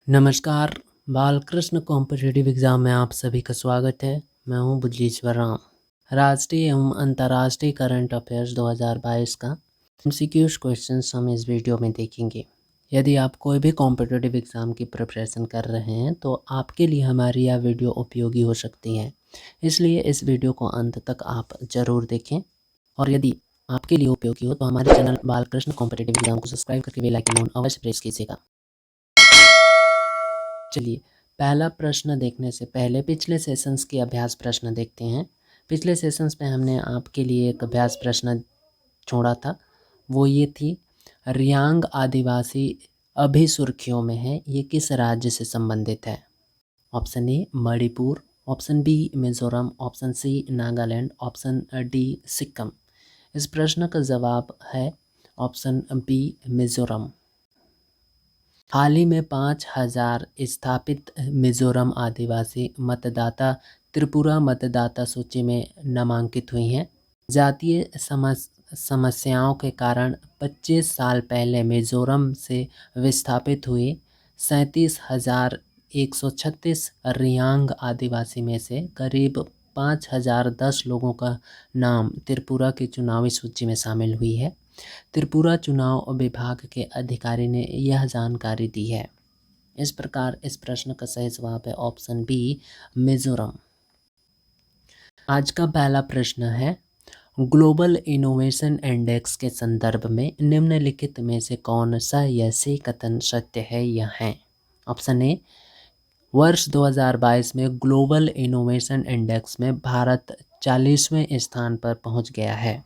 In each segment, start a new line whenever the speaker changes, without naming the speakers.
नमस्कार, Balkrishna competitive exam में आप सभी का स्वागत है। मैं हूँ बुजलीश्वर राम। राष्ट्रीय एवं अंतर्राष्ट्रीय करंट अफेयर्स 2022 का एमसीक्यूज़ क्वेश्चंस हम इस वीडियो में देखेंगे। यदि आप कोई भी कॉम्पिटिटिव एग्ज़ाम की प्रिपरेशन कर रहे हैं तो आपके लिए हमारी यह वीडियो उपयोगी हो सकती है। इसलिए इस वीडियो को अंत तक आप ज़रूर देखें और यदि आपके लिए उपयोगी हो तो हमारे चैनल बालकृष्ण कॉम्पिटिटिव एग्ज़ाम को सब्सक्राइब करके बेल आइकन अवश्य प्रेस कीजिएगा। चलिए, पहला प्रश्न देखने से पहले पिछले सेशंस के अभ्यास प्रश्न देखते हैं। पिछले सेशंस में हमने आपके लिए एक अभ्यास प्रश्न छोड़ा था, वो ये थी रियांग आदिवासी अभी सुर्खियों में है, ये किस राज्य से संबंधित है? Option A Manipur, option B Mizoram, option C Nagaland, option D Sikkim. इस प्रश्न का जवाब है ऑप्शन बी मिजोरम। हाल ही में 5,000 स्थापित मिजोरम आदिवासी मतदाता त्रिपुरा मतदाता सूची में नामांकित हुई हैं। जातीय समस्याओं के कारण 25 साल पहले मिजोरम से विस्थापित हुए 37,136 रियांग आदिवासी में से करीब 5,010 लोगों का नाम त्रिपुरा की चुनावी सूची में शामिल हुई है। त्रिपुरा चुनाव विभाग के अधिकारी ने यह जानकारी दी है। इस प्रकार इस प्रश्न का सही जवाब है ऑप्शन बी मिजोरम। आज का पहला प्रश्न है ग्लोबल इनोवेशन इंडेक्स के संदर्भ में निम्नलिखित में से कौन सा ऐसे कथन सत्य है या है? ऑप्शन ए वर्ष 2022 में ग्लोबल इनोवेशन इंडेक्स में भारत 40वें स्थान पर पहुंच गया है।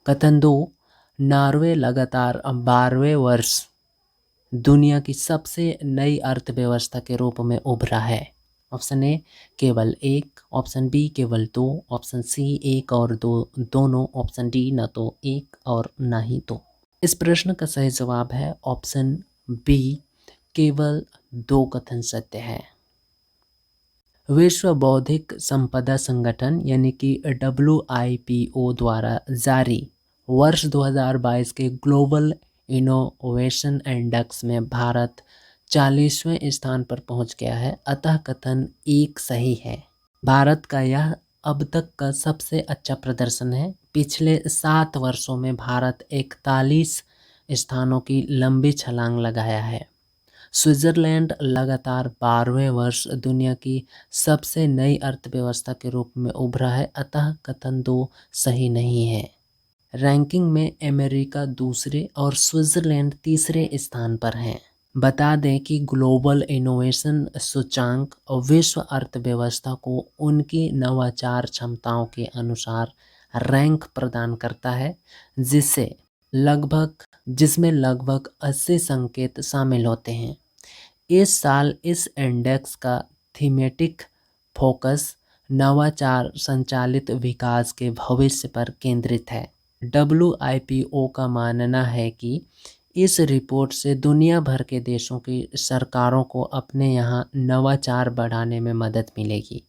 कथन 2 नॉर्वे लगातार 12वें वर्ष दुनिया की सबसे नई अर्थव्यवस्था के रूप में उभरा है। ऑप्शन ए केवल एक, ऑप्शन बी केवल दो, ऑप्शन सी एक और दो दोनों, ऑप्शन डी न तो एक और ना ही दो। इस प्रश्न का सही जवाब है ऑप्शन बी केवल दो कथन सत्य है। विश्व बौद्धिक संपदा संगठन यानी कि WIPO द्वारा जारी वर्ष 2022 के ग्लोबल इनोवेशन इंडेक्स में भारत 40वें स्थान पर पहुंच गया है, अतः कथन एक सही है। भारत का यह अब तक का सबसे अच्छा प्रदर्शन है। पिछले 7 वर्षों में भारत 41 स्थानों की लंबी छलांग लगाया है। स्विट्जरलैंड लगातार 12वें वर्ष दुनिया की सबसे नई अर्थव्यवस्था के रूप में उभरा है, अतः कथन 2 सही नहीं है। रैंकिंग में अमेरिका दूसरे और स्विट्जरलैंड तीसरे स्थान पर हैं। बता दें कि ग्लोबल इनोवेशन सूचांक विश्व अर्थव्यवस्था को उनकी नवाचार क्षमताओं के अनुसार रैंक प्रदान करता है, जिसमें लगभग 80 संकेत शामिल होते हैं। इस साल इस इंडेक्स का थीमेटिक फोकस नवाचार संचालित विकास के भविष्य पर केंद्रित है। WIPO का मानना है कि इस रिपोर्ट से दुनिया भर के देशों की सरकारों को अपने यहाँ नवाचार बढ़ाने में मदद मिलेगी।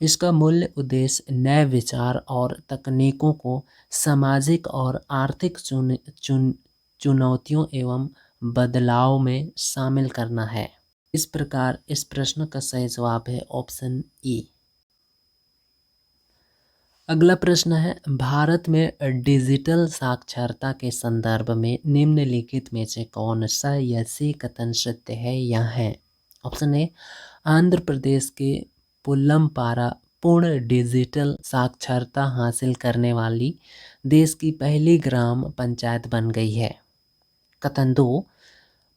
इसका मूल उद्देश्य नए विचार और तकनीकों को सामाजिक और आर्थिक चुनौतियों एवं बदलाव में शामिल करना है। इस प्रकार इस प्रश्न का सही जवाब है ऑप्शन ई। अगला प्रश्न है भारत में डिजिटल साक्षरता के संदर्भ में निम्नलिखित में से कौन सा ऐसे कथन सत्य है या है? ऑप्शन ए आंध्र प्रदेश के पुल्लमपारा पूर्ण डिजिटल साक्षरता हासिल करने वाली देश की पहली ग्राम पंचायत बन गई है। कथन 2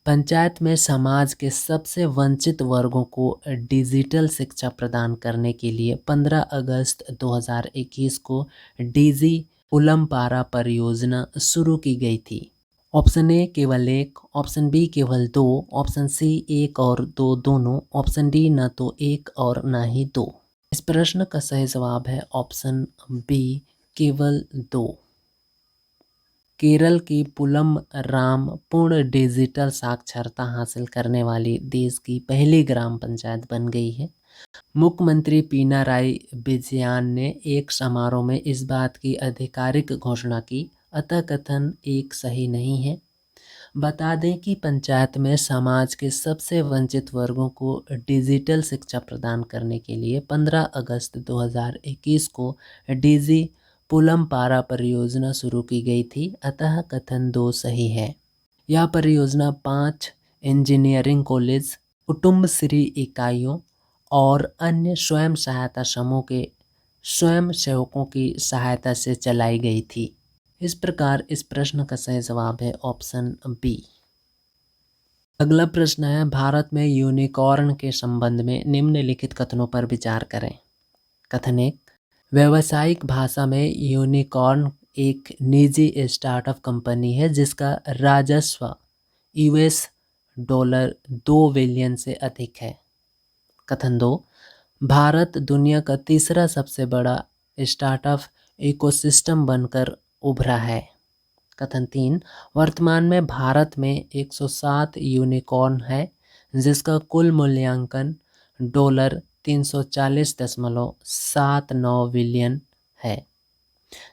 पंचायत में समाज के सबसे वंचित वर्गों को डिजिटल शिक्षा प्रदान करने के लिए 15 अगस्त 2021 को डीजी पुलमपारा परियोजना शुरू की गई थी। ऑप्शन ए केवल एक, ऑप्शन बी केवल दो, ऑप्शन सी एक और दो दोनों, ऑप्शन डी न तो एक और ना ही दो। इस प्रश्न का सही जवाब है ऑप्शन बी केवल दो। केरल की पुलम राम पूर्ण डिजिटल साक्षरता हासिल करने वाली देश की पहली ग्राम पंचायत बन गई है। मुख्यमंत्री पिनाराई विजयन ने एक समारोह में इस बात की आधिकारिक घोषणा की, अतः कथन एक सही नहीं है। बता दें कि पंचायत में समाज के सबसे वंचित वर्गों को डिजिटल शिक्षा प्रदान करने के लिए 15 अगस्त 2021 को डीजी पुलमपारा परियोजना शुरू की गई थी, अतः कथन 2 सही है। यह परियोजना 5 इंजीनियरिंग कॉलेज, कुटुंबश्री इकाइयों और अन्य स्वयं सहायता समूह के स्वयं सेवकों की सहायता से चलाई गई थी। इस प्रकार इस प्रश्न का सही जवाब है ऑप्शन बी। अगला प्रश्न है, भारत में यूनिकॉर्न के संबंध में निम्नलिखित कथनों पर विचार करें। कथन 1, व्यावसायिक भाषा में यूनिकॉर्न एक निजी स्टार्टअप कंपनी है जिसका राजस्व यूएस डॉलर 2 बिलियन से अधिक है। कथन 2, भारत दुनिया का तीसरा सबसे बड़ा स्टार्टअप इकोसिस्टम बनकर उभरा है। कथन 3, वर्तमान में भारत में 107 यूनिकॉर्न है जिसका कुल मूल्यांकन डॉलर 340.79 बिलियन है।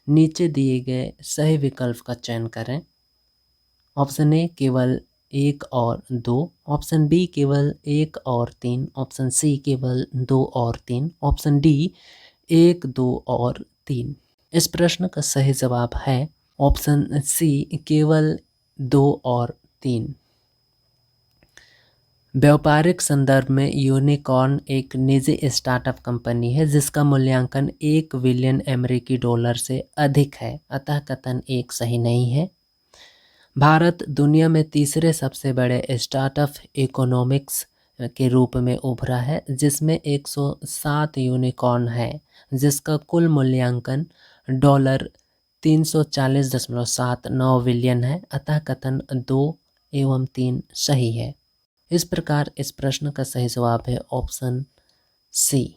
नीचे दिए गए सही विकल्प का चयन करें। ऑप्शन ए केवल 1 और 2, ऑप्शन बी केवल 1 और 3, ऑप्शन सी केवल 2 और 3, ऑप्शन डी 1, 2 और 3। इस प्रश्न का सही जवाब है ऑप्शन सी केवल 2 और 3। व्यापारिक संदर्भ में यूनिकॉर्न एक निजी स्टार्टअप कंपनी है जिसका मूल्यांकन 1 बिलियन अमेरिकी डॉलर से अधिक है, अतः कथन 1 सही नहीं है। भारत दुनिया में तीसरे सबसे बड़े स्टार्टअप इकोनॉमिक्स के रूप में उभरा है जिसमें 107 यूनिकॉर्न है जिसका कुल मूल्यांकन डॉलर 340.79 बिलियन है, अतः कथन 2 एवं 3 सही है। इस प्रकार इस प्रश्न का सही जवाब है ऑप्शन सी।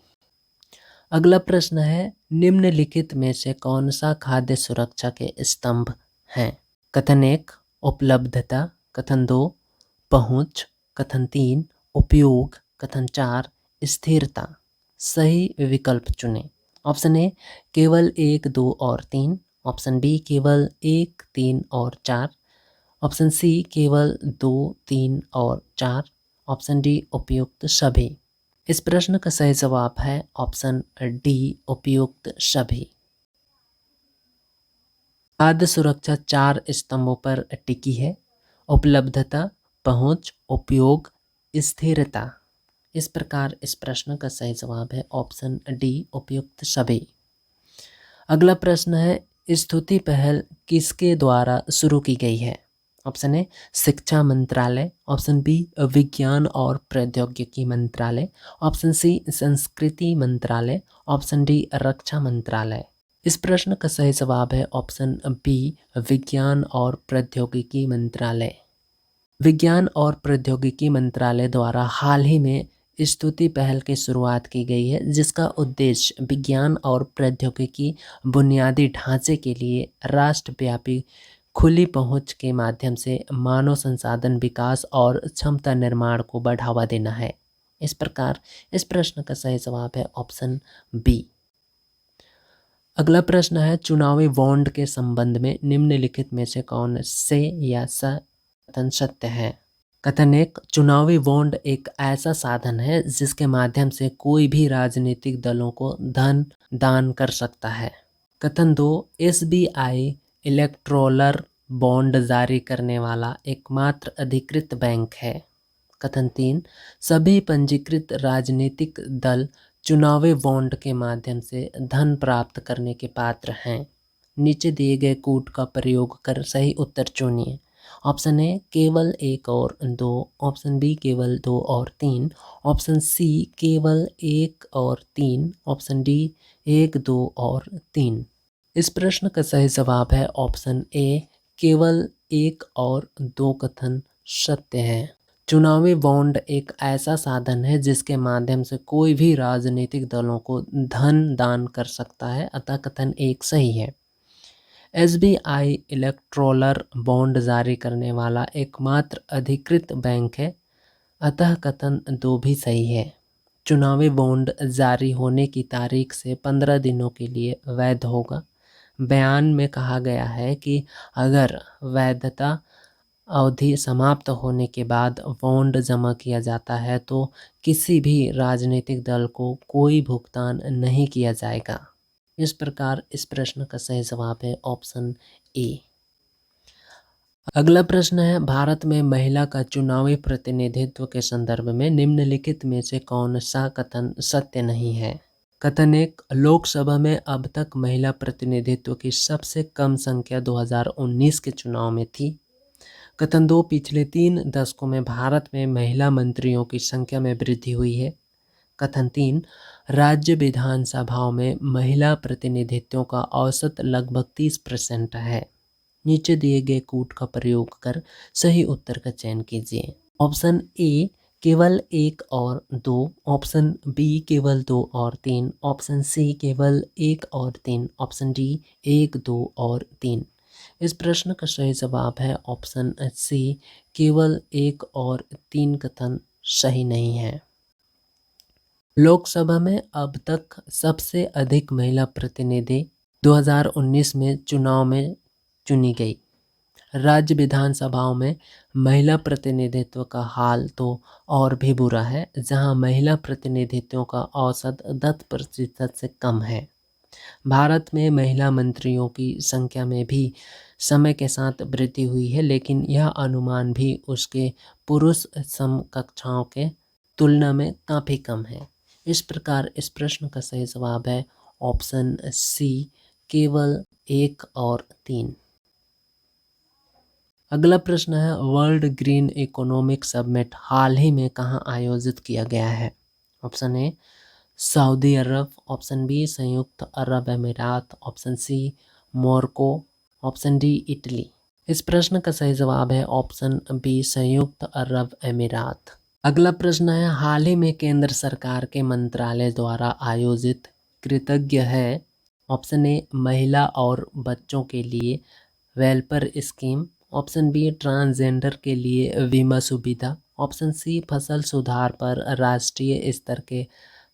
अगला प्रश्न है, निम्नलिखित में से कौन सा खाद्य सुरक्षा के स्तंभ हैं। कथन 1 उपलब्धता, कथन 2 पहुंच, कथन 3 उपयोग, कथन 4 स्थिरता। सही विकल्प चुनें। ऑप्शन ए केवल 1, 2 और 3, ऑप्शन बी केवल 1, 3 और 4, ऑप्शन सी केवल 2, 3 और 4, ऑप्शन डी उपयुक्त सभी। इस प्रश्न का सही जवाब है ऑप्शन डी उपयुक्त सभी। खाद्य सुरक्षा 4 स्तंभों पर टिकी है, उपलब्धता, पहुंच, उपयोग, स्थिरता। इस प्रकार इस प्रश्न का सही जवाब है ऑप्शन डी उपयुक्त सभी। अगला प्रश्न है, स्तुति पहल किसके द्वारा शुरू की गई है। ऑप्शन ए शिक्षा मंत्रालय, ऑप्शन बी विज्ञान और प्रौद्योगिकी मंत्रालय, ऑप्शन सी संस्कृति मंत्रालय, ऑप्शन डी रक्षा मंत्रालय। इस प्रश्न का सही जवाब है ऑप्शन बी विज्ञान और प्रौद्योगिकी मंत्रालय। विज्ञान और प्रौद्योगिकी मंत्रालय द्वारा हाल ही में स्तुति पहल की शुरुआत की गई है जिसका उद्देश्य विज्ञान और प्रौद्योगिकी बुनियादी ढांचे के लिए राष्ट्रव्यापी खुली पहुंच के माध्यम से मानव संसाधन विकास और क्षमता निर्माण को बढ़ावा देना है। इस प्रकार इस प्रश्न का सही जवाब है ऑप्शन बी। अगला प्रश्न है, चुनावी बॉन्ड के संबंध में निम्नलिखित में से कौन से या स कथन सत्य है। कथन 1 चुनावी बॉन्ड एक ऐसा साधन है जिसके माध्यम से कोई भी राजनीतिक दलों को धन दान कर सकता है। कथन 2 एसबीआई इलेक्टोरल बॉन्ड जारी करने वाला एकमात्र अधिकृत बैंक है। कथन 3 सभी पंजीकृत राजनीतिक दल चुनावी बॉन्ड के माध्यम से धन प्राप्त करने के पात्र हैं। नीचे दिए गए कोड का प्रयोग कर सही उत्तर चुनिए। ऑप्शन ए केवल 1 और 2, ऑप्शन बी केवल 2 और 3, ऑप्शन सी केवल 1 और 3, ऑप्शन डी 1, 2 और 3। इस प्रश्न का सही जवाब है ऑप्शन ए केवल 1 और 2 कथन सत्य है। चुनावी बॉन्ड एक ऐसा साधन है जिसके माध्यम से कोई भी राजनीतिक दलों को धन दान कर सकता है, अतः कथन 1 सही है। एसबीआई इलेक्टोरल बॉन्ड जारी करने वाला एकमात्र अधिकृत बैंक है, अतः कथन 2 भी सही है। चुनावी बॉन्ड जारी होने की तारीख से 15 दिनों के लिए वैध होगा। बयान में कहा गया है कि अगर वैधता अवधि समाप्त होने के बाद बॉन्ड जमा किया जाता है तो किसी भी राजनीतिक दल को कोई भुगतान नहीं किया जाएगा। इस प्रकार इस प्रश्न का सही जवाब है ऑप्शन ए। अगला प्रश्न है, भारत में महिला का चुनावी प्रतिनिधित्व के संदर्भ में निम्नलिखित में से कौन सा कथन सत्य नहीं है? कथन 1, लोकसभा में अब तक महिला प्रतिनिधित्व की सबसे कम संख्या 2019 के चुनाव में थी। कथन 2, पिछले 3 दशकों में भारत में महिला मंत्रियों की संख्या में वृद्धि हुई है। कथन 3, राज्य विधानसभाओं में महिला प्रतिनिधित्व का औसत लगभग 30% है। नीचे दिए गए कूट का प्रयोग कर सही उत्तर का चयन कीजिए। ऑप्शन ए केवल 1 और 2, ऑप्शन बी केवल 2 और 3, ऑप्शन सी केवल 1 और 3, ऑप्शन डी 1, 2 और 3। इस प्रश्न का सही जवाब है ऑप्शन सी केवल 1 और 3 कथन सही नहीं है। लोकसभा में अब तक सबसे अधिक महिला प्रतिनिधि 2019 में चुनाव में चुनी गई। राज्य विधानसभाओं में महिला प्रतिनिधित्व का हाल तो और भी बुरा है, जहां महिला प्रतिनिधित्व का औसत 10% से कम है। भारत में महिला मंत्रियों की संख्या में भी समय के साथ वृद्धि हुई है, लेकिन यह अनुमान भी उसके पुरुष समकक्षों के तुलना में काफ़ी कम है। इस प्रकार इस प्रश्न का सही जवाब है ऑप्शन सी केवल 1 और 3। अगला प्रश्न है, वर्ल्ड ग्रीन इकोनॉमिक समिट हाल ही में कहाँ आयोजित किया गया है? ऑप्शन ए सऊदी अरब, ऑप्शन बी संयुक्त अरब अमीरात, option C Morocco, option D Italy. इस प्रश्न का सही जवाब है ऑप्शन बी संयुक्त अरब अमीरात। अगला प्रश्न है, हाल ही में केंद्र सरकार के मंत्रालय द्वारा आयोजित कृतज्ञ है। ऑप्शन ए महिला और बच्चों के लिए welfare scheme, option B transgender के लिए बीमा सुविधा, ऑप्शन सी फसल सुधार पर राष्ट्रीय स्तर के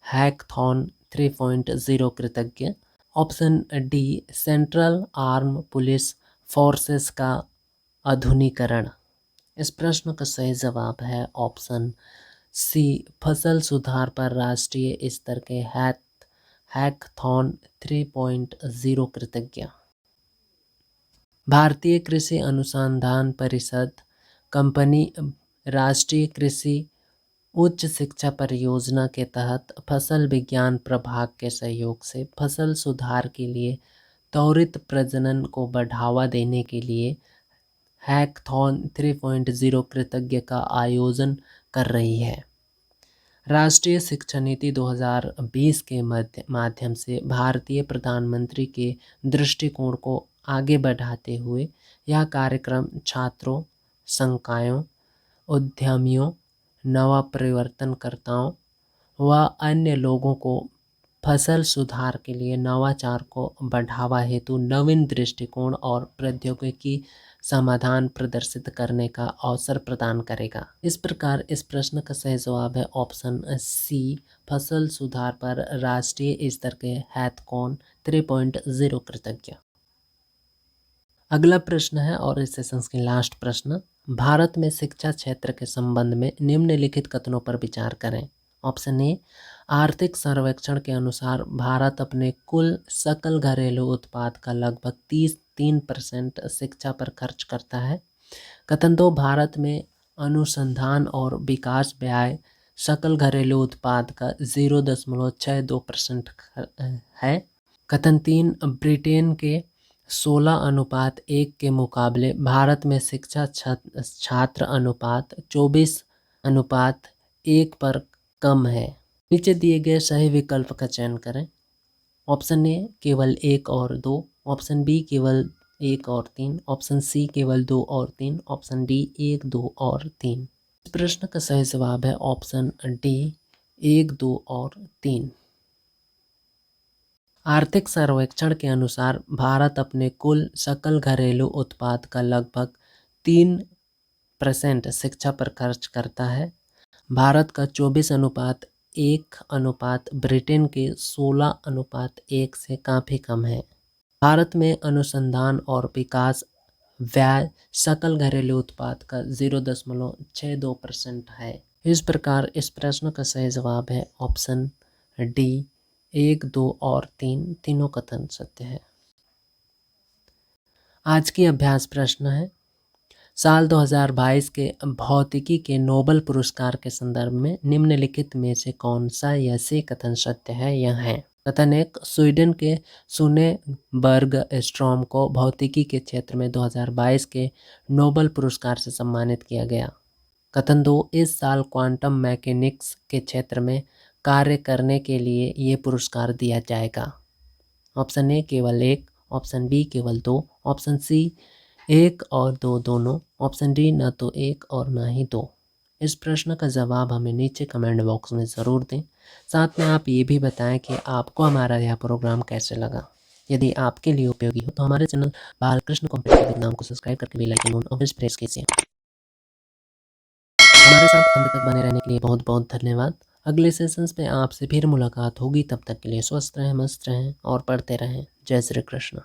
हैकथॉन 3.0 कृतज्ञ, option D central arm police forces का आधुनिकीकरण। इस प्रश्न का सही जवाब है ऑप्शन सी फसल सुधार पर राष्ट्रीय स्तर के हैकथॉन 3.0 कृतज्ञ। भारतीय कृषि अनुसंधान परिषद कंपनी राष्ट्रीय कृषि उच्च शिक्षा परियोजना के तहत फसल विज्ञान प्रभाग के सहयोग से फसल सुधार के लिए त्वरित प्रजनन को बढ़ावा देने के लिए हैकथॉन 3.0 कृतज्ञ का आयोजन कर रही है। राष्ट्रीय शिक्षा नीति 2020 के माध्यम से भारतीय प्रधानमंत्री के दृष्टिकोण को आगे बढ़ाते हुए यह कार्यक्रम छात्रों, संकायों, उद्यमियों, नवप्रवर्तनकर्ताओं व अन्य लोगों को फसल सुधार के लिए नवाचार को बढ़ावा हेतु नवीन दृष्टिकोण और प्रौद्योगिकी समाधान प्रदर्शित करने का अवसर प्रदान करेगा। इस प्रकार इस प्रश्न का सही जवाब है ऑप्शन सी फसल सुधार पर राष्ट्रीय स्तर के हैकथॉन 3.0 कृतज्ञ। अगला प्रश्न है और इस सेशन की लास्ट प्रश्न, भारत में शिक्षा क्षेत्र के संबंध में निम्नलिखित कथनों पर विचार करें। ऑप्शन ए आर्थिक सर्वेक्षण के अनुसार भारत अपने कुल सकल घरेलू उत्पाद का लगभग 33% शिक्षा पर खर्च करता है। कथन 2, भारत में अनुसंधान और विकास व्यय सकल घरेलू उत्पाद का 0.62% है। कथन 3, ब्रिटेन के 16:1 के मुकाबले भारत में शिक्षा छात्र अनुपात 24:1 पर कम है। नीचे दिए गए सही विकल्प का चयन करें। ऑप्शन ए केवल 1 और 2, ऑप्शन बी केवल 1 और 3, ऑप्शन सी केवल 2 और 3, ऑप्शन डी 1, 2 और 3। इस प्रश्न का सही जवाब है ऑप्शन डी 1, 2 और 3। आर्थिक सर्वेक्षण के अनुसार भारत अपने कुल सकल घरेलू उत्पाद का लगभग 3% शिक्षा पर खर्च करता है। भारत का 24:1 ब्रिटेन के 16:1 से काफ़ी कम है। भारत में अनुसंधान और विकास ब्याज सकल घरेलू उत्पाद का 0.62% है। इस प्रकार इस प्रश्न का सही जवाब है ऑप्शन डी, 1, 2 और 3 तीनों कथन सत्य है। आज की अभ्यास प्रश्न है, साल 2022 के भौतिकी के नोबेल पुरस्कार के संदर्भ में निम्नलिखित में से कौन सा यह से कथन सत्य है? यह है कथन 1, स्वीडन के सुनेबर्ग स्ट्रॉम को भौतिकी के क्षेत्र में 2022 के नोबेल पुरस्कार से सम्मानित किया गया। कथन 2, इस साल क्वांटम मैकेनिक्स के क्षेत्र में कार्य करने के लिए ये पुरस्कार दिया जाएगा। ऑप्शन ए केवल 1, ऑप्शन बी केवल 2, ऑप्शन सी 1 और 2 दोनों, ऑप्शन डी न तो 1 और न ही 2। इस प्रश्न का जवाब हमें नीचे कमेंट बॉक्स में ज़रूर दें। साथ में आप ये भी बताएं कि आपको हमारा यह प्रोग्राम कैसे लगा। यदि आपके लिए उपयोगी हो तो हमारे चैनल बालकृष्ण कॉम्पिटिटिव एग्जाम को सब्सक्राइब करके बेल आइकन ऑन प्रेस कीजिए। हमारे साथ अंत तक बने रहने के लिए बहुत बहुत धन्यवाद। अगले सेशंस में आपसे फिर मुलाकात होगी, तब तक के लिए स्वस्थ रहें, मस्त रहें और पढ़ते रहें। जय श्री कृष्ण।